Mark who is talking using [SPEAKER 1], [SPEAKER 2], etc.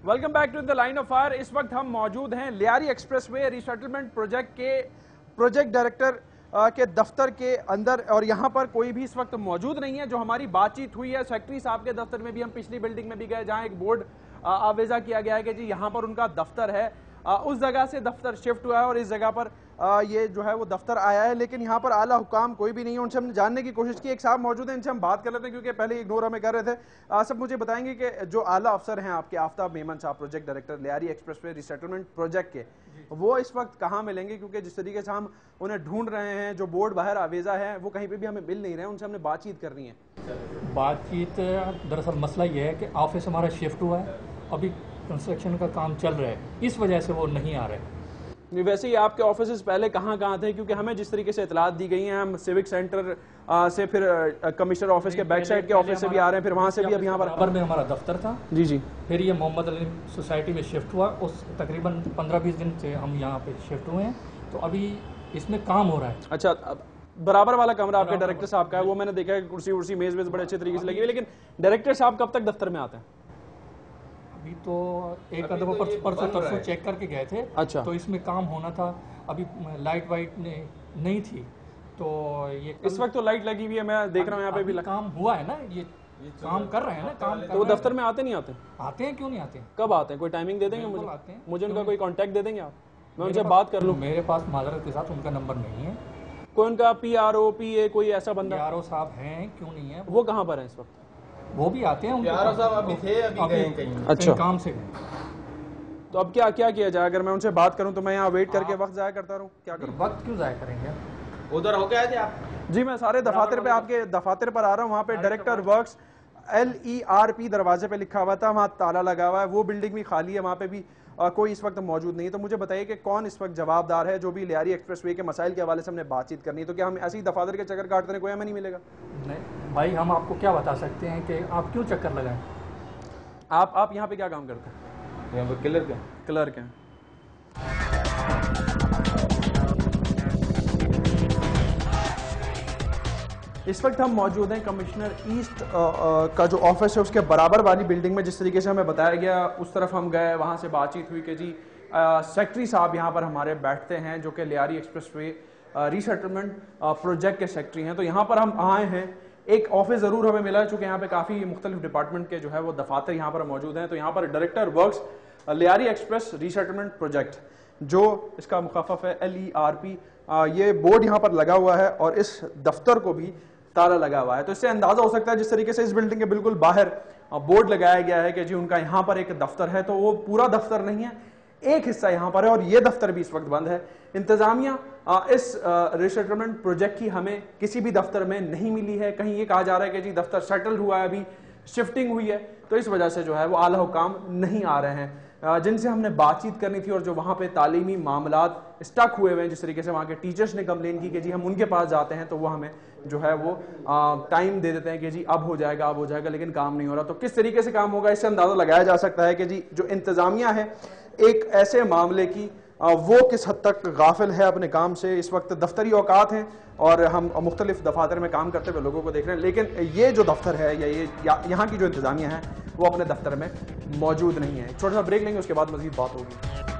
[SPEAKER 1] Welcome back to the line of fire. इस वक्त हम मौजूद हैं लियारी एक्सप्रेसवे रीसेटलमेंट प्रोजेक्ट के प्रोजेक्ट डायरेक्टर के दफ्तर के अंदर, और यहाँ पर कोई भी इस वक्त मौजूद नहीं है। जो हमारी बातचीत हुई है सेक्रेटरी साहब के दफ्तर में भी, हम पिछली बिल्डिंग में भी गए जहाँ एक बोर्ड आवेजा किया गया है कि जी यहाँ पर उनका दफ्तर है, उस जगह से दफ्तर शिफ्ट हुआ है और इस जगह पर ये जो है वो दफ्तर आया है, लेकिन यहाँ पर आला हुकाम कोई भी नहीं है। उनसे हमने जानने की कोशिश की। एक साहब मौजूद हैं, इनसे हम बात कर लेते हैं क्योंकि पहले इग्नोर हमें कर रहे थे। सब मुझे बताएंगे कि जो आला अफसर हैं आपके आफ्ताब मेमन साहब, project director Lyari expressway resettlement project के, वो इस वक्त कहाँ मिलेंगे? क्योंकि जिस तरीके से हम उन्हें ढूंढ रहे हैं, जो बोर्ड बाहर आवेजा है वो कहीं पर भी हमें मिल नहीं रहे हैं। उनसे हमने बातचीत करनी है।
[SPEAKER 2] बातचीत दरअसल मसला ये है कि ऑफिस हमारा शिफ्ट हुआ है, अभी कंस्ट्रक्शन का काम चल रहा है, इस वजह से वो नहीं आ रहे।
[SPEAKER 1] वैसे ही आपके ऑफिस पहले कहाँ थे? क्योंकि हमें जिस तरीके से इतलात दी गई हैं, हम सिविक सेंटर से फिर कमिश्नर ऑफिस के बैक साइड के ऑफिस से भी आ रहे हैं, फिर वहाँ से भी अब यहाँ पर
[SPEAKER 2] में हमारा दफ्तर था। जी। फिर ये मोहम्मद अली सोसाइटी में शिफ्ट हुआ, उस तकरीबन 15-20 दिन से हम यहाँ पे शिफ्ट हुए हैं, तो अभी इसमें काम हो रहा है।
[SPEAKER 1] अच्छा, बराबर वाला कमरा आपके डायरेक्टर साहब का है, वो मैंने देखा है, कुर्सी उर्सी मेज वेज बड़े अच्छे तरीके से लगी हुई, लेकिन डायरेक्टर साहब कब तक दफ्तर में आते हैं?
[SPEAKER 2] अभी तो एक आधे परसों चेक करके गए थे।
[SPEAKER 1] अच्छा।
[SPEAKER 2] तो इसमें काम होना था, अभी लाइट वाइट नहीं थी, तो ये
[SPEAKER 1] इस वक्त तो लाइट लगी हुई है, मैं देख रहा हूँ यहाँ पे भी
[SPEAKER 2] काम हुआ है ना, ये काम कर रहे हैं ना, काम
[SPEAKER 1] तो वो दफ्तर में आते नहीं आते?
[SPEAKER 2] आते हैं, क्यों नहीं आते?
[SPEAKER 1] कब आते हैं? कोई टाइमिंग दे देंगे मुझे?
[SPEAKER 2] आते हैं।
[SPEAKER 1] मुझे उनका कोई कांटेक्ट दे देंगे आप? मैं उनसे बात कर लूँ।
[SPEAKER 2] मेरे पास माजरत के साथ उनका नंबर नहीं है।
[SPEAKER 1] कोई उनका PRO PA कोई ऐसा बंदा?
[SPEAKER 2] PRO साहब हैं, क्यों नहीं है?
[SPEAKER 1] वो कहाँ पर है इस वक्त?
[SPEAKER 2] वो भी आते हैं,
[SPEAKER 3] PRO साहब अभी थे, अभी गए कहीं।
[SPEAKER 1] अच्छा,
[SPEAKER 2] काम से गए।
[SPEAKER 1] तो अब क्या किया जाए? अगर मैं उनसे बात करूं तो मैं यहाँ वेट करके वक्त जाया करता रहूं? क्या करूं?
[SPEAKER 2] वक्त क्यों जाया करेंगे?
[SPEAKER 3] उधर होके आए थे आप?
[SPEAKER 1] जी, मैं सारे दफातर पे, आपके दफातर पर आ रहा हूँ। वहाँ पे डायरेक्टर वर्क्स LERP दरवाजे पे लिखा हुआ था, वहाँ ताला लगा हुआ है, वो बिल्डिंग भी खाली है, वहाँ पे भी कोई इस वक्त मौजूद नहीं है। तो मुझे बताइए कि कौन इस वक्त जवाबदार है? जो भी लियारी एक्सप्रेसवे के मसाइल के हवाले से हमने बातचीत करनी है, तो क्या हम ऐसे ही दफातर के चक्कर काटते हैं, कोई हमें नहीं मिलेगा?
[SPEAKER 2] नहीं भाई, हम आपको क्या बता सकते हैं कि आप क्यों चक्कर लगाएं?
[SPEAKER 1] आप यहाँ पे क्या काम करते हैं?
[SPEAKER 3] यहाँ पे
[SPEAKER 1] क्लर्क हैं। इस वक्त हम मौजूद हैं कमिश्नर ईस्ट का जो ऑफिस है उसके बराबर वाली बिल्डिंग में। जिस तरीके से हमें बताया गया उस तरफ हम गए, वहाँ से बातचीत हुई कि जी सेक्रेटरी साहब यहाँ पर हमारे बैठते हैं, जो कि लियारी एक्सप्रेसवे रीसेटलमेंट प्रोजेक्ट के सेक्रेटरी हैं। तो यहाँ पर हम आए हैं, एक ऑफिस ज़रूर हमें मिला है, चूँकि यहाँ पे काफ़ी मुख्तलिफ डिपार्टमेंट के जो है वो दफातर यहाँ पर मौजूद हैं। तो यहाँ पर director works Lyari express resettlement project, जो इसका मुखाफफ है LERP, ये बोर्ड यहाँ पर लगा हुआ है और इस दफ्तर को भी ताला लगा हुआ है। तो इससे अंदाजा हो सकता है जिस तरीके से इस बिल्डिंग के बिल्कुल बाहर बोर्ड लगाया गया है कि जी उनका यहाँ पर एक दफ्तर है, तो वो पूरा दफ्तर नहीं है, एक हिस्सा यहाँ पर है और ये दफ्तर भी इस वक्त बंद है। इंतजामिया इस रीसेटलमेंट प्रोजेक्ट की हमें किसी भी दफ्तर में नहीं मिली है। कहीं ये कहा जा रहा है कि जी दफ्तर सेटल हुआ है, अभी शिफ्टिंग हुई है, तो इस वजह से जो है वो आला हुकाम नहीं आ रहे हैं जिनसे हमने बातचीत करनी थी। और जो वहाँ पे तालीमी मामलात स्टक हुए हुए हैं, जिस तरीके से वहाँ के टीचर्स ने कंप्लेन की कि जी हम उनके पास जाते हैं तो वो हमें जो है वो टाइम दे देते हैं कि जी अब हो जाएगा, लेकिन काम नहीं हो रहा। तो किस तरीके से काम होगा, इससे अंदाजा लगाया जा सकता है कि जी जो इंतजामिया है एक ऐसे मामले की वो किस हद तक गाफिल है अपने काम से। इस वक्त दफ्तरी औकात हैं और हम मुख्तलिफ दफातर में काम करते हुए लोगों को देख रहे हैं, लेकिन ये जो दफ्तर है या यहाँ की जो इंतजामिया है वो अपने दफ्तर में मौजूद नहीं है। छोटा सा ब्रेक लेंगे, उसके बाद मजीद बात होगी।